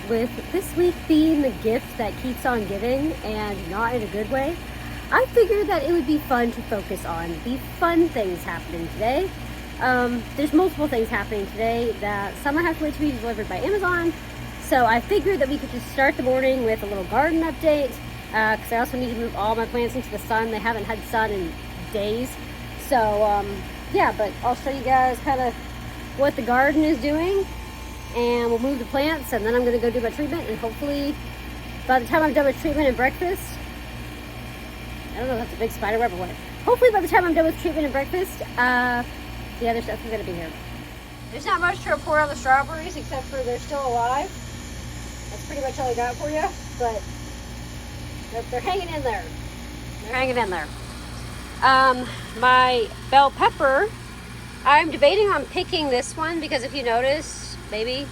with this week being the gift that keeps on giving and not in a good way, I figured that it would be fun to focus on the fun things happening today. There's multiple things happening today that some I have to wait to be delivered by Amazon. So I figured that we could just start the morning with a little garden update because I also need to move all my plants into the sun. They haven't had sun in days. So yeah, but I'll show you guys kind of what the garden is doing, and we'll move the plants, and then I'm going to go do my treatment, and hopefully by the time I'm done with treatment and breakfast, I don't know if that's a big spider web or what. Hopefully by the time I'm done with treatment and breakfast, the other stuff is going to be here. There's not much to report on the strawberries except for they're still alive. That's pretty much all I got for you, but they're hanging in there. They're hanging in there. My bell pepper, I'm debating on picking this one because if you notice, maybe,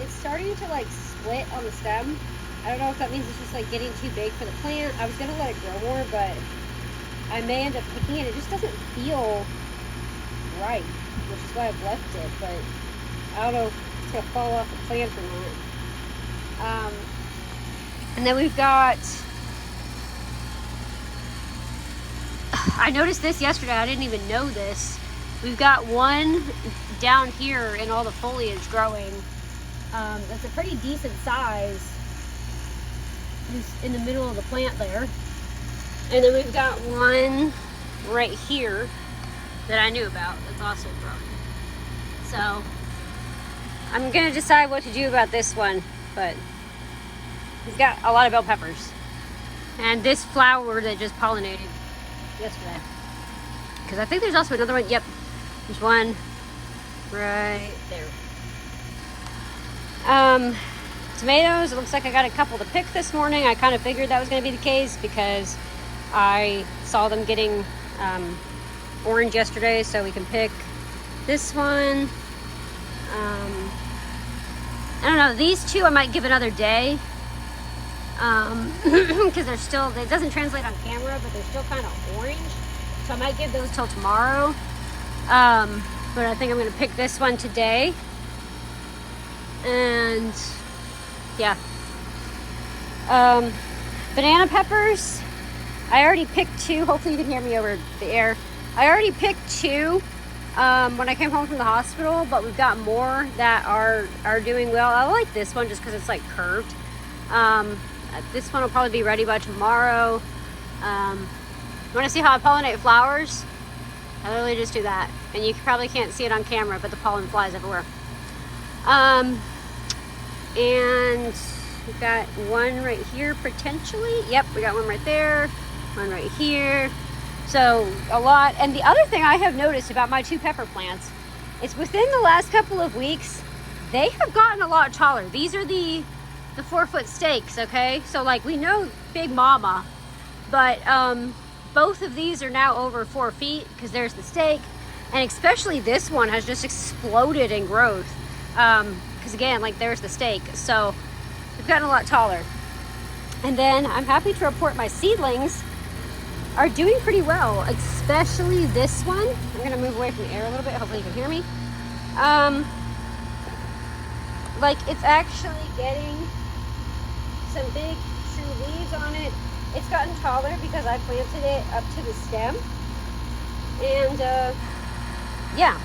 it's starting to like split on the stem. I don't know if that means it's just like getting too big for the plant. I was gonna let it grow more, but I may end up picking it. It just doesn't feel right, which is why I've left it, but I don't know if it's gonna fall off the plant or not. And then we've got, I noticed this yesterday, I didn't even know this. We've got one down here in all the foliage growing. That's a pretty decent size. Just in the middle of the plant there. And then we've got one right here that I knew about that's also growing. So I'm gonna decide what to do about this one, but we've got a lot of bell peppers. And this flower that just pollinated yesterday. Because I think there's also another one. Yep, there's one right there. Tomatoes, it looks like I got a couple to pick this morning. I kind of figured that was going to be the case because I saw them getting orange yesterday, so we can pick this one. I don't know, these two I might give another day because they're still, it doesn't translate on camera, but they're still kind of orange, so I might give those till tomorrow. But I think I'm going to pick this one today. And yeah, banana peppers, I already picked two. Hopefully you can hear me over the air. I already picked two when I came home from the hospital, but we've got more that are doing well. I like this one just because it's like curved. This one will probably be ready by tomorrow. You want to see how I pollinate flowers? I literally just do that, and you probably can't see it on camera, but the pollen flies everywhere. And we've got one right here potentially. Yep, we got one right there, one right here. So a lot. And the other thing I have noticed about my two pepper plants is within the last couple of weeks, they have gotten a lot taller. These are the 4-foot stakes, okay? So like we know Big Mama, but both of these are now over 4 feet because there's the stake. And especially this one has just exploded in growth. Because again, like there's the stake, so they've gotten a lot taller. And then I'm happy to report my seedlings are doing pretty well, especially this one. I'm gonna move away from the air a little bit, hopefully you can hear me. Like it's actually getting some big true leaves on it. It's gotten taller because I planted it up to the stem. And yeah.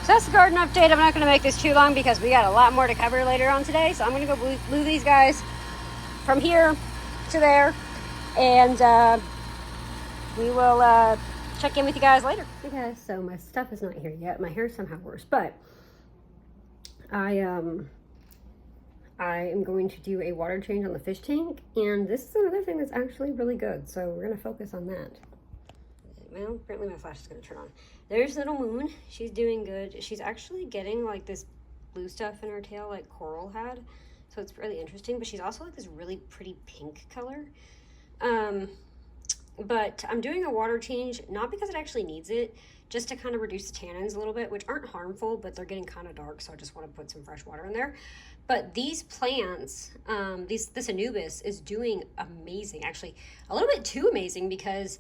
So that's the garden update. I'm not going to make this too long because we got a lot more to cover later on today. So I'm going to go glue these guys from here to there. And we will check in with you guys later. Hey guys, so my stuff is not here yet. My hair's somehow worse. But I am going to do a water change on the fish tank. And this is another thing that's actually really good. So we're going to focus on that. Well, apparently my flash is going to turn on. There's Little Moon. She's doing good. She's actually getting like this blue stuff in her tail like Coral had. So it's really interesting. But she's also like this really pretty pink color. But I'm doing a water change, not because it actually needs it, just to kind of reduce the tannins a little bit, which aren't harmful, but they're getting kind of dark. So I just want to put some fresh water in there. But these plants, this Anubis is doing amazing. Actually, a little bit too amazing because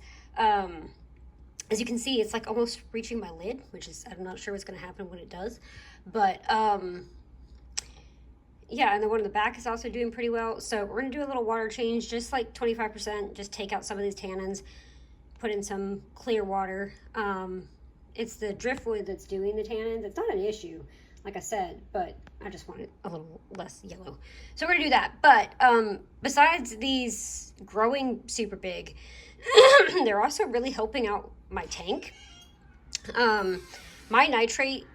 as you can see, it's like almost reaching my lid, which is, I'm not sure what's going to happen when it does. But yeah, and the one in the back is also doing pretty well. So we're gonna do a little water change, just like 25%, just take out some of these tannins, put in some clear water. It's the driftwood that's doing the tannins. It's not an issue, like I said, but I just want it a little less yellow. So we're gonna do that. But besides these growing super big, they're also really helping out my tank. My nitrate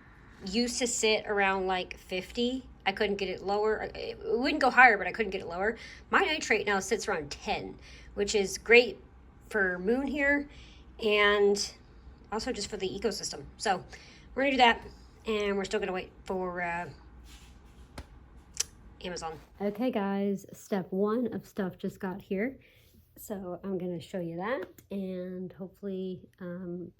used to sit around like 50. I couldn't get it lower. It wouldn't go higher, but I couldn't get it lower. My nitrate now sits around 10, which is great for Moon here and also just for the ecosystem. So we're gonna do that, and we're still gonna wait for Amazon. Okay guys, step 1 of stuff just got here. So I'm gonna show you that, and hopefully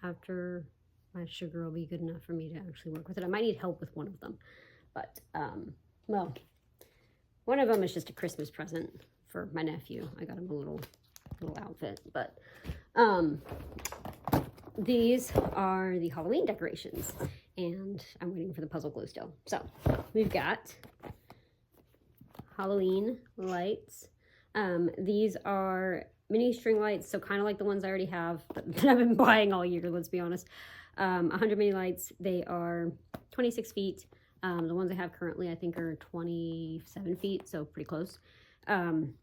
after my sugar will be good enough for me to actually work with it. I might need help with one of them, but well, one of them is just a Christmas present for my nephew. I got him a little outfit, but these are the Halloween decorations, and I'm waiting for the puzzle glue still. So we've got Halloween lights. These are mini string lights, so kind of like the ones I already have, but that I've been buying all year, let's be honest. 100 mini lights. They are 26 feet. The ones I have currently, I think, are 27 feet, so pretty close. And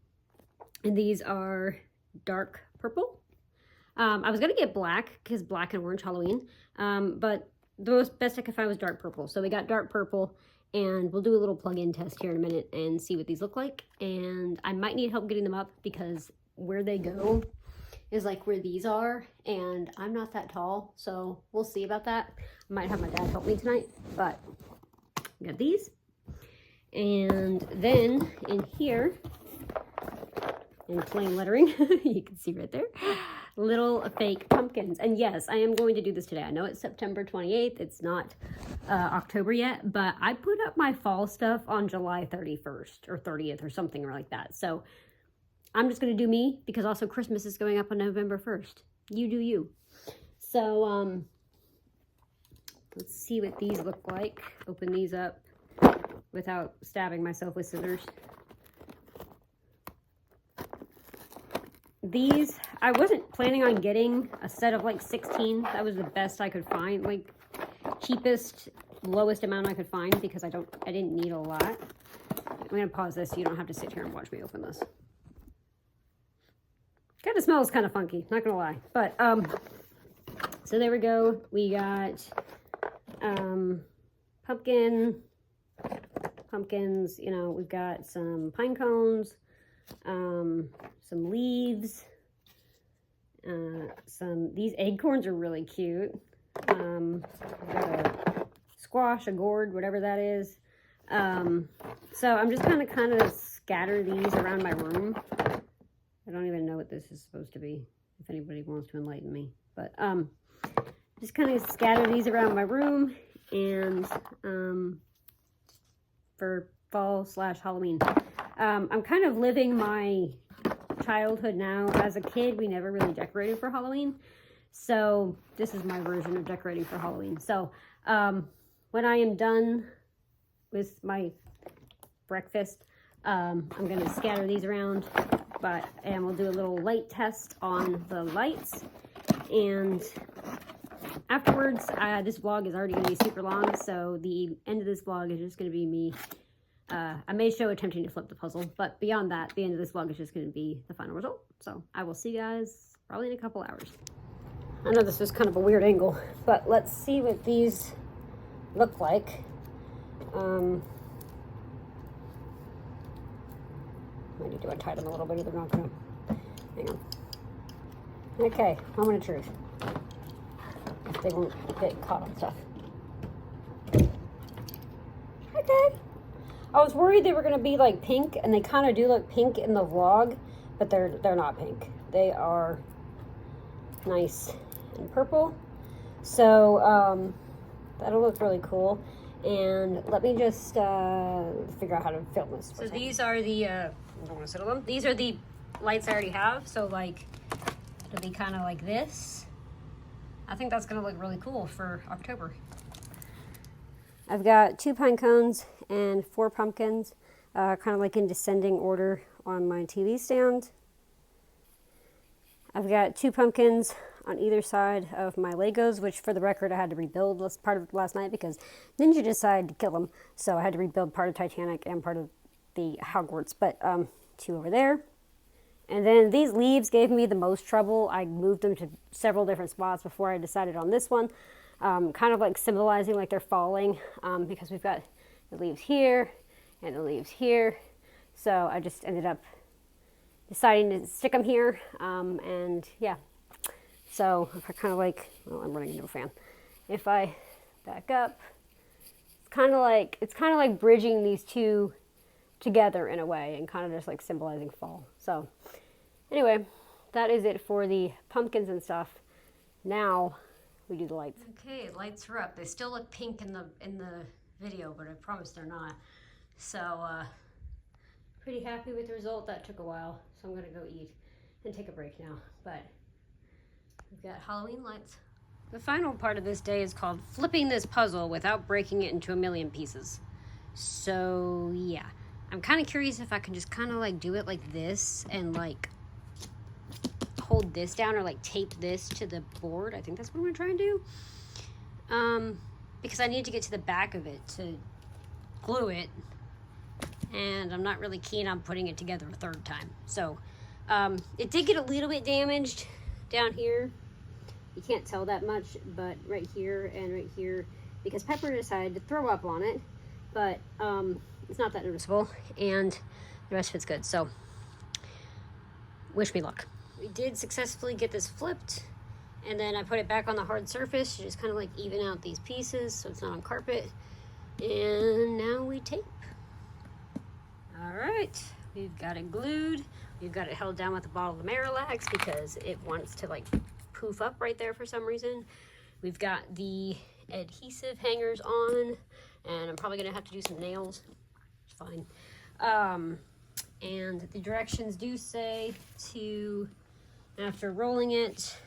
these are dark purple. I was gonna get black because black and orange Halloween, but the best I could find was dark purple. So we got dark purple, and we'll do a little plug-in test here in a minute and see what these look like. And I might need help getting them up because where they go is like where these are, and I'm not that tall, so we'll see about that. I might have my dad help me tonight, but we got these. And then in here, in plain lettering, you can see right there, little fake pumpkins. And yes, I am going to do this today. I know it's September 28th. It's not October yet, but I put up my fall stuff on July 31st or 30th or something like that. So I'm just going to do me, because also Christmas is going up on November 1st. You do you. So let's see what these look like. Open these up without stabbing myself with scissors. These, I wasn't planning on getting a set of like 16. That was the best I could find, like cheapest, lowest amount I could find, because I didn't need a lot. I'm gonna pause this so you don't have to sit here and watch me open this. Kind of smells kind of funky, not gonna lie. But so there we go. We got pumpkins. You know, we've got some pine cones. Some leaves, these acorns are really cute. Got a squash, a gourd, whatever that is. So I'm just kind of scatter these around my room. I don't even know what this is supposed to be, if anybody wants to enlighten me. But just kind of scatter these around my room, and for fall/Halloween. I'm kind of living my childhood now. As a kid, we never really decorated for Halloween. So this is my version of decorating for Halloween. So when I am done with my breakfast, I'm going to scatter these around, and we'll do a little light test on the lights. And afterwards, this vlog is already going to be super long. So the end of this vlog is just going to be me. I may show attempting to flip the puzzle, but beyond that, the end of this vlog is just going to be the final result. So I will see you guys probably in a couple hours. I know this is kind of a weird angle, but let's see what these look like. I need to untie them a little bit, or they're not going to. Hang on. Okay, moment of truth. They won't get caught on stuff. Okay. I was worried they were going to be like pink, and they kind of do look pink in the vlog, but they're not pink. They are nice and purple. So that'll look really cool. And let me just figure out how to film this. So these are the I don't want to settle them. These are the lights I already have. So like it'll be kind of like this. I think that's going to look really cool for October. I've got 2 pine cones and 4 pumpkins. kind of like in descending order on my TV stand. I've got 2 pumpkins on either side of my Legos, which for the record I had to rebuild part of last night because Ninja decided to kill them. So I had to rebuild part of Titanic and part of the Hogwarts, but 2 over there. And then these leaves gave me the most trouble. I moved them to several different spots before I decided on this one. Kind of like symbolizing like they're falling because we've got the leaves here and the leaves here. So I just ended up deciding to stick them here. And yeah, so if I kind of like, well, I'm running into a fan. If I back up, it's kind of like bridging these 2 together in a way and kind of just like symbolizing fall. So anyway, that is it for the pumpkins and stuff. Now we do the lights. Okay, lights are up. They still look pink in the video, but I promise they're not. So pretty happy with the result. That took a while, so I'm gonna go eat and take a break now. But we've got Halloween lights. The final part of this day is called flipping this puzzle without breaking it into a million pieces. So yeah, I'm kind of curious if I can just kind of like do it like this and like hold this down or like tape this to the board. I think that's what I'm gonna try and do. Because I need to get to the back of it to glue it, and I'm not really keen on putting it together a 3rd time. So it did get a little bit damaged down here. You can't tell that much, but right here and right here, because Pepper decided to throw up on it, but it's not that noticeable, and the rest of it's good. So wish me luck. We did successfully get this flipped, and then I put it back on the hard surface to just kind of like even out these pieces so it's not on carpet. And now we tape. All right, we've got it glued. We've got it held down with a bottle of Marilax because it wants to like poof up right there for some reason. We've got the adhesive hangers on, and I'm probably gonna have to do some nails. It's fine. And the directions do say to, after rolling it,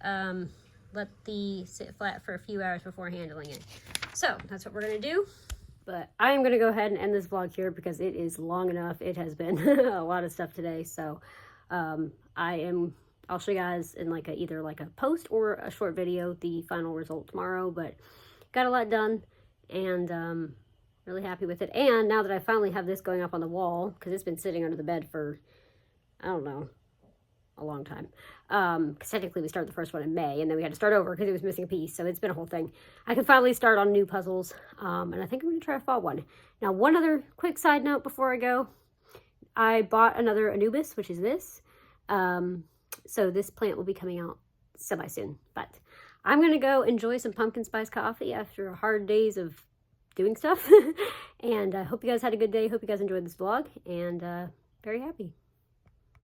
let the sit flat for a few hours before handling it. So that's what we're gonna do. But I'm gonna go ahead and end this vlog here because it is long enough. It has been a lot of stuff today. So I'll show you guys in like either like a post or a short video the final result tomorrow. But got a lot done, and really happy with it. And now that I finally have this going up on the wall, because it's been sitting under the bed for, I don't know, a long time. Because technically we started the first one in May, and then we had to start over because it was missing a piece. So it's been a whole thing. I can finally start on new puzzles, and I think I'm going to try a fall one. Now, one other quick side note before I go. I bought another Anubis, which is this. So this plant will be coming out semi-soon. But I'm going to go enjoy some pumpkin spice coffee after hard days of doing stuff. And I hope you guys had a good day. Hope you guys enjoyed this vlog, and very happy.